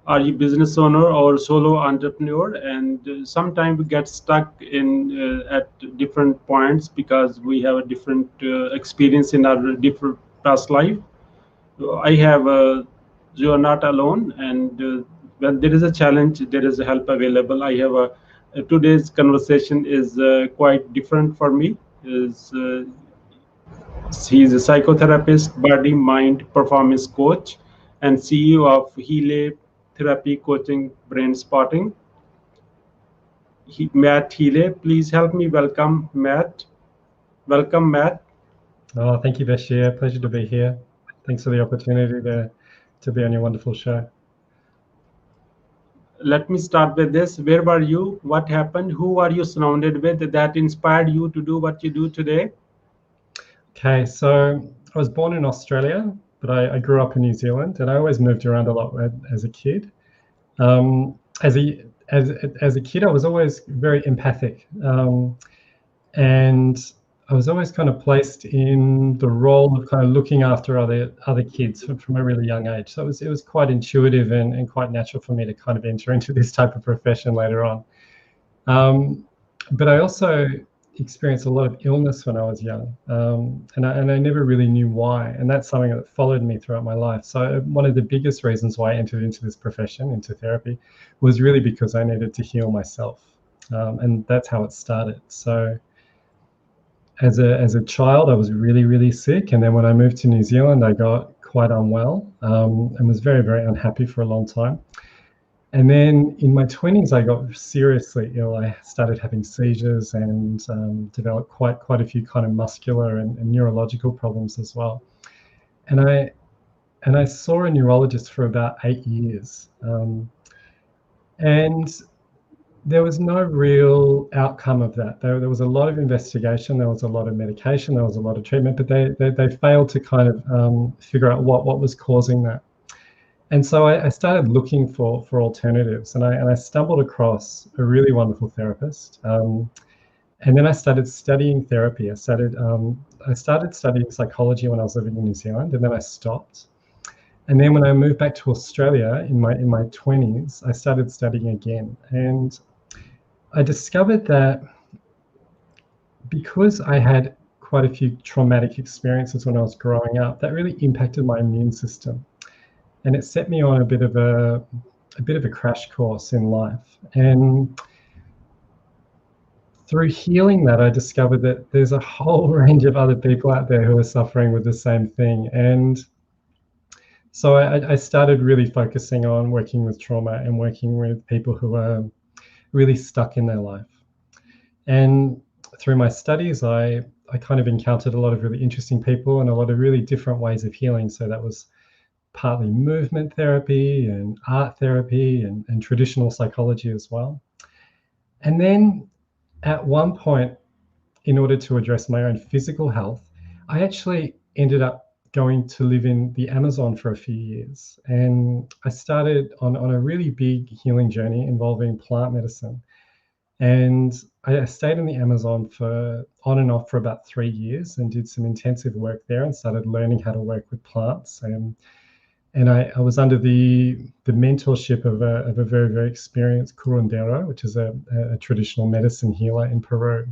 are you business owner or solo entrepreneur? And sometimes we get stuck in at different points because we have a different experience in our different past life. I have you are not alone, and when there is a challenge, there is help available. I have a today's conversation is quite different for me. Is He's a psychotherapist, body mind performance coach, and CEO of Healey Therapy Coaching Brainspotting. Matt Healey, please help me welcome Matt. Welcome, Matt. Oh, thank you, Bashir. Pleasure to be here. Thanks for the opportunity to be on your wonderful show. Let me start with this. Where were you? What happened? Who are you surrounded with that inspired you to do what you do today? Okay, so I was born in Australia, but I grew up in New Zealand, and I always moved around a lot as a kid. As a kid, I was always very empathic, and I was always kind of placed in the role of kind of looking after other kids from a really young age. So it was quite intuitive and quite natural for me to kind of enter into this type of profession later on. But I also experienced a lot of illness when I was young, and I never really knew why. And that's something that followed me throughout my life. So one of the biggest reasons why I entered into this profession, into therapy, was really because I needed to heal myself, and that's how it started. So as a child, I was really, really sick, and then when I moved to New Zealand, I got quite unwell, and was very, very unhappy for a long time. And then in my 20s, I got seriously ill. I started having seizures and developed quite a few kind of muscular and neurological problems as well. And I saw a neurologist for about 8 years, and there was no real outcome of that. There was a lot of investigation, there was a lot of medication, there was a lot of treatment, but they failed to kind of figure out what was causing that. And so I started looking for alternatives, and I stumbled across a really wonderful therapist. And then I started studying therapy. I started studying psychology when I was living in New Zealand, and then I stopped. And then when I moved back to Australia in my 20s, I started studying again. And I discovered that because I had quite a few traumatic experiences when I was growing up, that really impacted my immune system. And it set me on a bit of a crash course in life. And through healing that, I discovered that there's a whole range of other people out there who are suffering with the same thing. And so I started really focusing on working with trauma and working with people who are really stuck in their life. And through my studies, I kind of encountered a lot of really interesting people and a lot of really different ways of healing. So that was partly movement therapy and art therapy and traditional psychology as well. And then at one point, in order to address my own physical health, I actually ended up going to live in the Amazon for a few years. And I started on a really big healing journey involving plant medicine. And I stayed in the Amazon on and off for about 3 years and did some intensive work there and started learning how to work with plants. And I was under the mentorship of a very, very experienced curandero, which is a traditional medicine healer in Peru.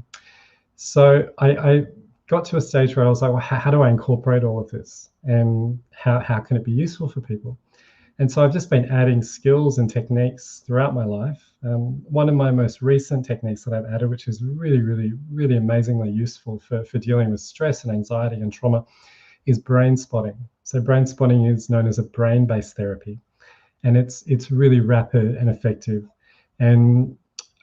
So I got to a stage where I was like, well, how do I incorporate all of this? And how can it be useful for people? And so I've just been adding skills and techniques throughout my life. One of my most recent techniques that I've added, which is really, really, really amazingly useful for dealing with stress and anxiety and trauma, is Brainspotting. So Brainspotting is known as a brain-based therapy, and it's really rapid and effective. And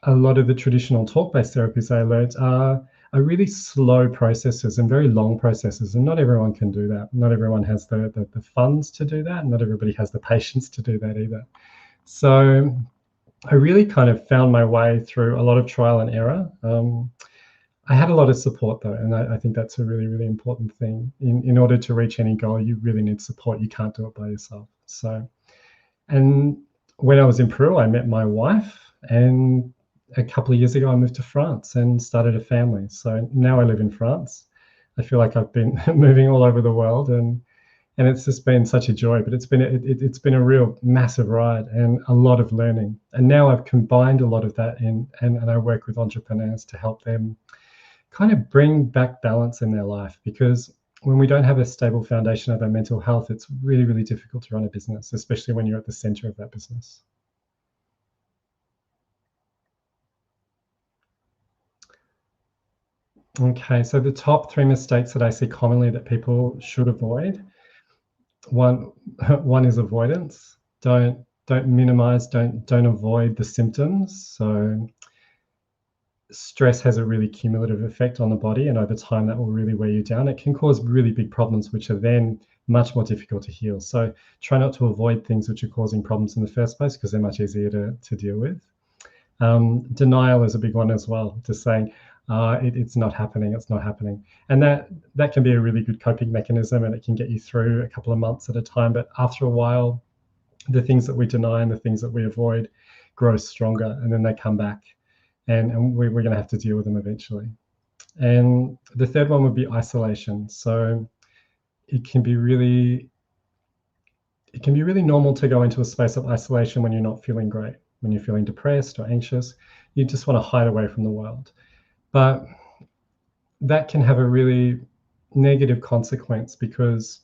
a lot of the traditional talk-based therapies I learned are really slow processes and very long processes, and not everyone can do that. Not everyone has the funds to do that, and not everybody has the patience to do that either. So I really kind of found my way through a lot of trial and error. I had a lot of support though, and I think that's a really, really important thing. In order to reach any goal, you really need support. You can't do it by yourself. So, and when I was in Peru, I met my wife, and a couple of years ago, I moved to France and started a family. So now I live in France. I feel like I've been moving all over the world, and and it's just been such a joy. But it's been a real massive ride and a lot of learning. And now I've combined a lot of that in, and I work with entrepreneurs to help them kind of bring back balance in their life, because when we don't have a stable foundation of our mental health, it's really, really difficult to run a business, especially when you're at the center of that business. Okay, so the top 3 mistakes that I see commonly that people should avoid. One is avoidance. Don't minimize, don't avoid the symptoms. So stress has a really cumulative effect on the body, and over time that will really wear you down. It can cause really big problems, which are then much more difficult to heal. So try not to avoid things which are causing problems in the first place, because they're much easier to deal with. Denial is a big one as well, just saying it's not happening, it's not happening. And that can be a really good coping mechanism, and it can get you through a couple of months at a time. But after a while, the things that we deny and the things that we avoid grow stronger, and then they come back, and we're going to have to deal with them eventually. And the third one would be isolation. So it can be really normal to go into a space of isolation when you're not feeling great, when you're feeling depressed or anxious. You just want to hide away from the world. But that can have a really negative consequence, because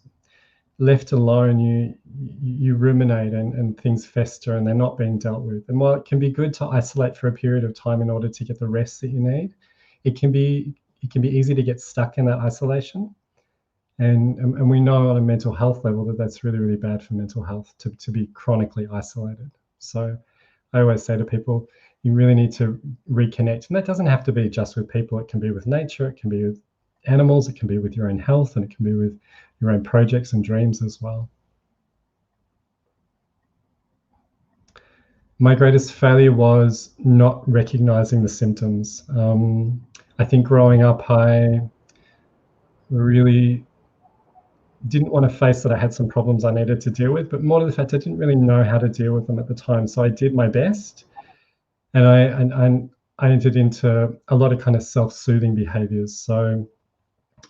left alone, you ruminate and things fester and they're not being dealt with. And while it can be good to isolate for a period of time in order to get the rest that you need, it can be easy to get stuck in that isolation. And we know on a mental health level that that's really, really bad for mental health to be chronically isolated. So I always say to people, you really need to reconnect. And that doesn't have to be just with people. It can be with nature. It can be with animals. It can be with your own health, and it can be with your own projects and dreams as well. My greatest failure was not recognizing the symptoms. I think growing up, I really didn't want to face that I had some problems I needed to deal with, but more to the fact I didn't really know how to deal with them at the time. So I did my best, and I entered into a lot of kind of self-soothing behaviors. So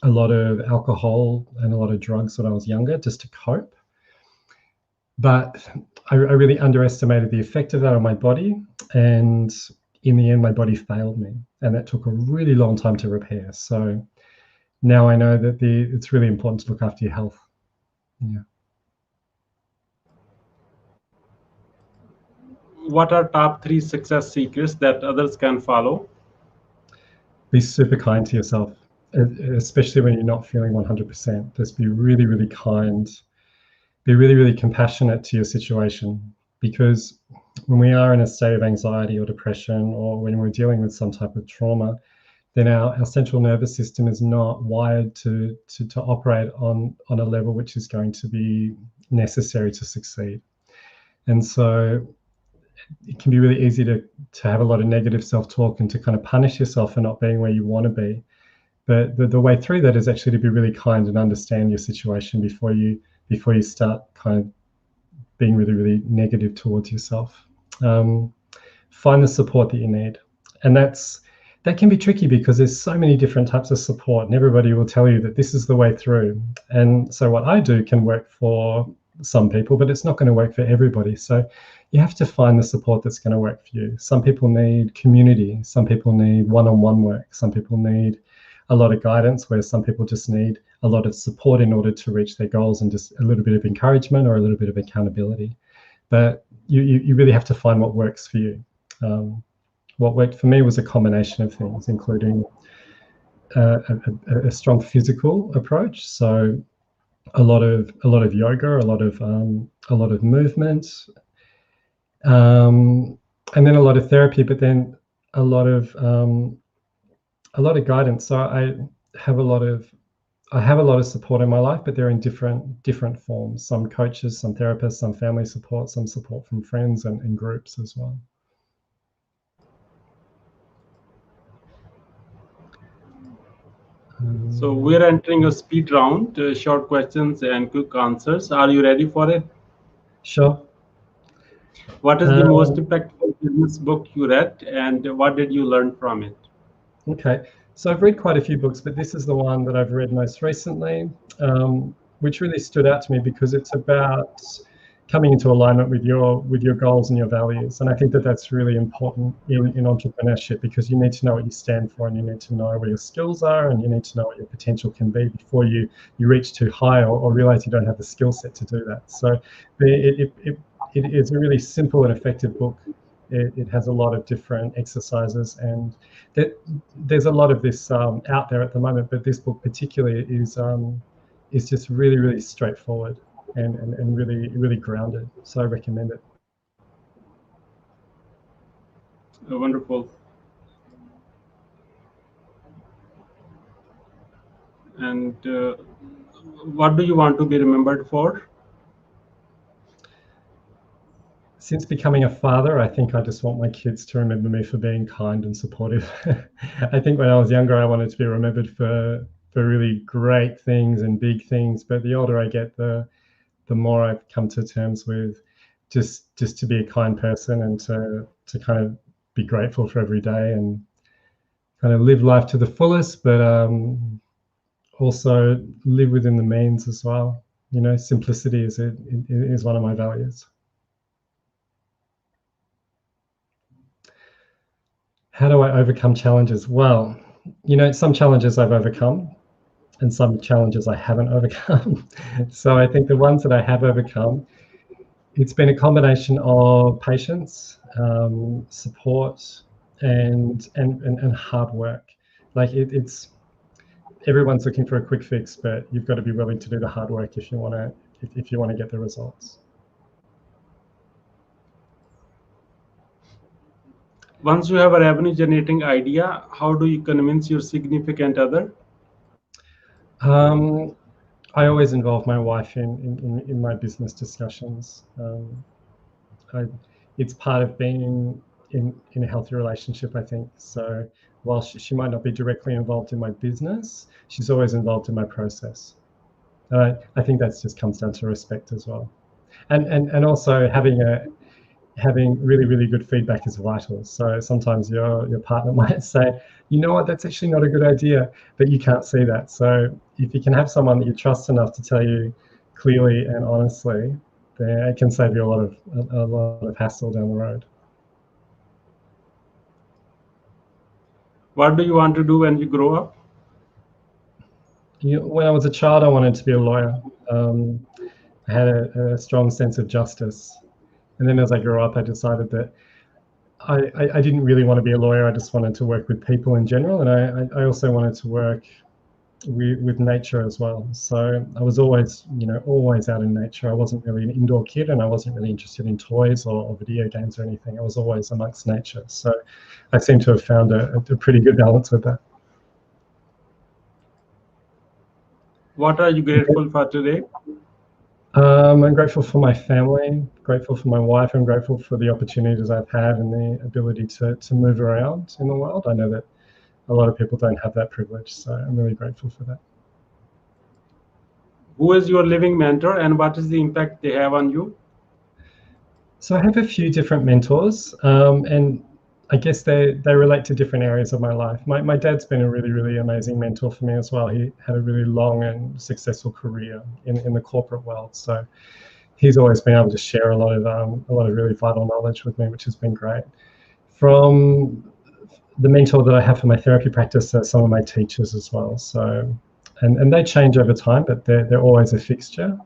a lot of alcohol and a lot of drugs when I was younger, just to cope. But I really underestimated the effect of that on my body, and in the end, my body failed me, and that took a really long time to repair. So now I know that it's really important to look after your health. Yeah. What are top 3 success secrets that others can follow? Be super kind to yourself, especially when you're not feeling 100%. Just be really, really kind. Be really, really compassionate to your situation, because when we are in a state of anxiety or depression, or when we're dealing with some type of trauma, then our central nervous system is not wired to operate on a level which is going to be necessary to succeed. And so it can be really easy to have a lot of negative self-talk and to kind of punish yourself for not being where you want to be. But the way through that is actually to be really kind and understand your situation before you start kind of being really, really negative towards yourself. Find the support that you need. And that can be tricky, because there's so many different types of support, and everybody will tell you that this is the way through. And so what I do can work for some people, but it's not going to work for everybody. So you have to find the support that's going to work for you. Some people need community. Some people need one-on-one work. Some people need a lot of guidance, where some people just need a lot of support in order to reach their goals, and just a little bit of encouragement or a little bit of accountability. But you really have to find what works for you. What worked for me was a combination of things, including a strong physical approach. So a lot of yoga, a lot of movement, and then a lot of therapy, but then a lot of guidance. So I have a lot of support in my life, but they're in different forms. Some coaches, some therapists, some family support, some support from friends and groups as well. So we're entering a speed round, short questions and quick answers. Are you ready for it? Sure. What is the most impactful business book you read, and what did you learn from it? Okay, so I've read quite a few books, but this is the one that I've read most recently. which really stood out to me because it's about coming into alignment with your goals and your values. And I think that that's really important in entrepreneurship, because you need to know what you stand for, and you need to know where your skills are, and you need to know what your potential can be before you reach too high, or realize you don't have the skill set to do that. So it is a really simple and effective book. It has a lot of different exercises, and there's a lot of this out there at the moment, but this book particularly is just really, really straightforward and really, really grounded. So I recommend it. Wonderful. And what do you want to be remembered for? Since becoming a father, I think I just want my kids to remember me for being kind and supportive. I think when I was younger, I wanted to be remembered for really great things and big things. But the older I get, the more I've come to terms with just to be a kind person, and to kind of be grateful for every day, and kind of live life to the fullest, but also live within the means as well. You know, simplicity is one of my values. How do I overcome challenges? Well, you know, some challenges I've overcome, and some challenges I haven't overcome. So I think the ones that I have overcome, it's been a combination of patience, support, and hard work. Like it's everyone's looking for a quick fix, but you've got to be willing to do the hard work if you want to get the results. Once you have a revenue generating idea, how do you convince your significant other? I always involve my wife in my business discussions. It's part of being in a healthy relationship, I think. So while she might not be directly involved in my business, she's always involved in my process. I think that just comes down to respect as well, and also having really, really good feedback is vital. So sometimes your partner might say, you know what, that's actually not a good idea, but you can't see that. So if you can have someone that you trust enough to tell you clearly and honestly, then it can save you a lot of hassle down the road. What do you want to do when you grow up? When I was a child, I wanted to be a lawyer. I had a strong sense of justice. And then as I grew up, I decided that I didn't really want to be a lawyer. I just wanted to work with people in general. And I also wanted to work with nature as well. So I was always out in nature. I wasn't really an indoor kid, and I wasn't really interested in toys or video games or anything. I was always amongst nature. So I seem to have found a pretty good balance with that. What are you grateful for today? I'm grateful for my family, grateful for my wife. I'm grateful for the opportunities I've had and the ability to move around in the world. I know that a lot of people don't have that privilege, so I'm really grateful for that. Who is your living mentor, and what is the impact they have on you? So I have a few different mentors, and I guess they relate to different areas of my life. My dad's been a really, really amazing mentor for me as well. He had a really long and successful career in the corporate world, so he's always been able to share a lot of really vital knowledge with me, which has been great. From the mentor that I have for my therapy practice are some of my teachers as well. So, and they change over time, but they're always a fixture.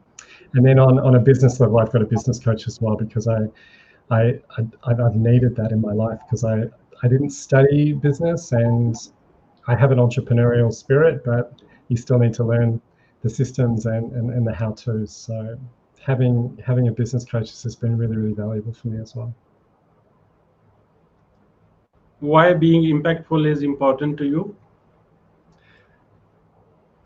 And then on a business level, I've got a business coach as well, because I've needed that in my life, because I didn't study business, and I have an entrepreneurial spirit, but you still need to learn the systems and the how-tos. So having a business coach has been really, really valuable for me as well. Why being impactful is important to you?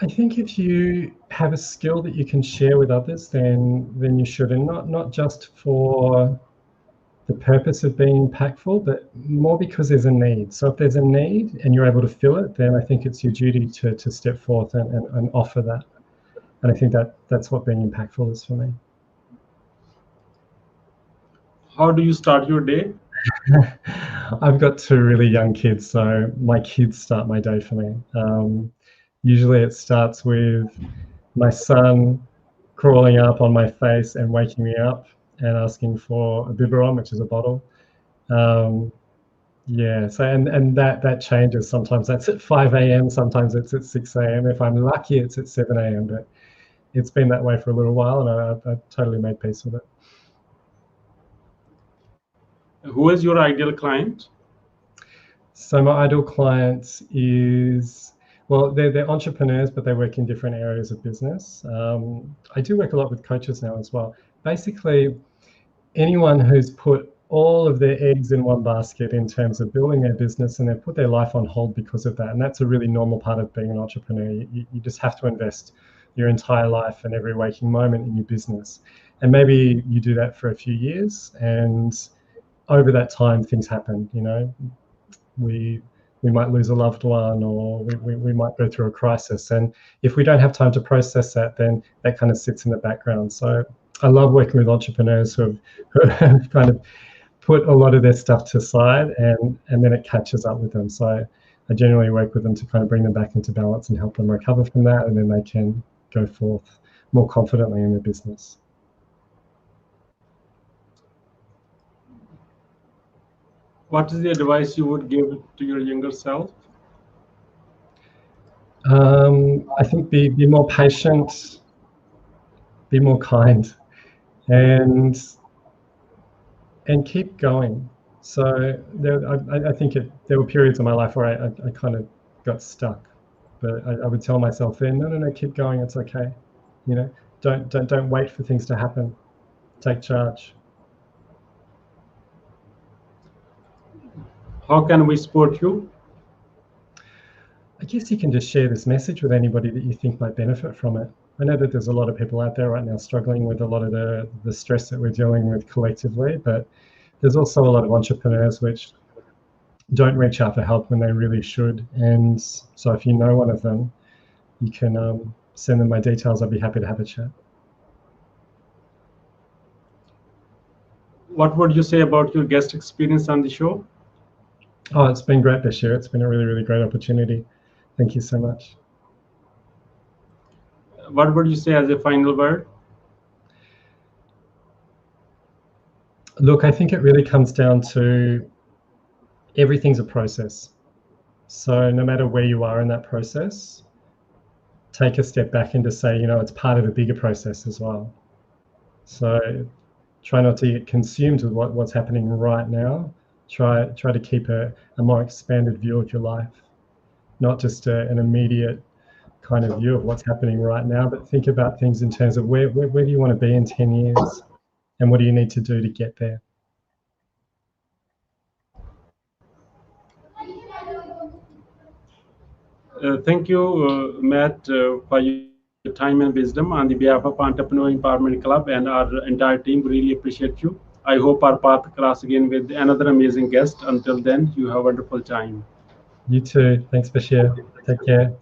I think if you have a skill that you can share with others, then you should, and not just for the purpose of being impactful, but more because there's a need. So if there's a need and you're able to fill it, then I think it's your duty to step forth and offer that. And I think that's what being impactful is for me. How do you start your day? I've got two really young kids, so my kids start my day for me. Usually it starts with my son crawling up on my face and waking me up and asking for a biberon, which is a bottle. Yeah, so and that changes. Sometimes that's at 5 a.m. Sometimes it's at 6 a.m. If I'm lucky, it's at 7 a.m. But it's been that way for a little while, and I've totally made peace with it. Who is your ideal client? So my ideal clients is, well, they're entrepreneurs, but they work in different areas of business. I do work a lot with coaches now as well. Basically, anyone who's put all of their eggs in one basket in terms of building their business, and they've put their life on hold because of that. And that's a really normal part of being an entrepreneur. You just have to invest your entire life and every waking moment in your business. And maybe you do that for a few years, and over that time, things happen. You know, we might lose a loved one, or we might go through a crisis. And if we don't have time to process that, then that kind of sits in the background. So I love working with entrepreneurs who have kind of put a lot of their stuff to the side, and then it catches up with them. So I generally work with them to kind of bring them back into balance and help them recover from that, and then they can go forth more confidently in their business. What is the advice you would give to your younger self? I think be more patient, be more kind, and keep going. So I think there were periods in my life where I kind of got stuck, but I would tell myself then, no, keep going. It's okay. You know, don't wait for things to happen. Take charge. How can we support you? I guess you can just share this message with anybody that you think might benefit from it. I know that there's a lot of people out there right now struggling with a lot of the stress that we're dealing with collectively, but there's also a lot of entrepreneurs which don't reach out for help when they really should. And so if you know one of them, you can send them my details. I'd be happy to have a chat. What would you say about your guest experience on the show? Oh, it's been great this year. It's been a really, really great opportunity. Thank you so much. What would you say as a final word? Look, I think it really comes down to everything's a process. So no matter where you are in that process, take a step back and to say, you know, it's part of a bigger process as well. So try not to get consumed with what's happening right now. Try to keep a more expanded view of your life, not just an immediate kind of view of what's happening right now, but think about things in terms of where do you want to be in 10 years, and what do you need to do to get there. Thank you, Matt, for your time and wisdom on the behalf of Entrepreneur Empowerment Club and our entire team. We really appreciate you. I hope our path cross again with another amazing guest. Until then, you have a wonderful time. You too. Thanks, Bashir. Take care.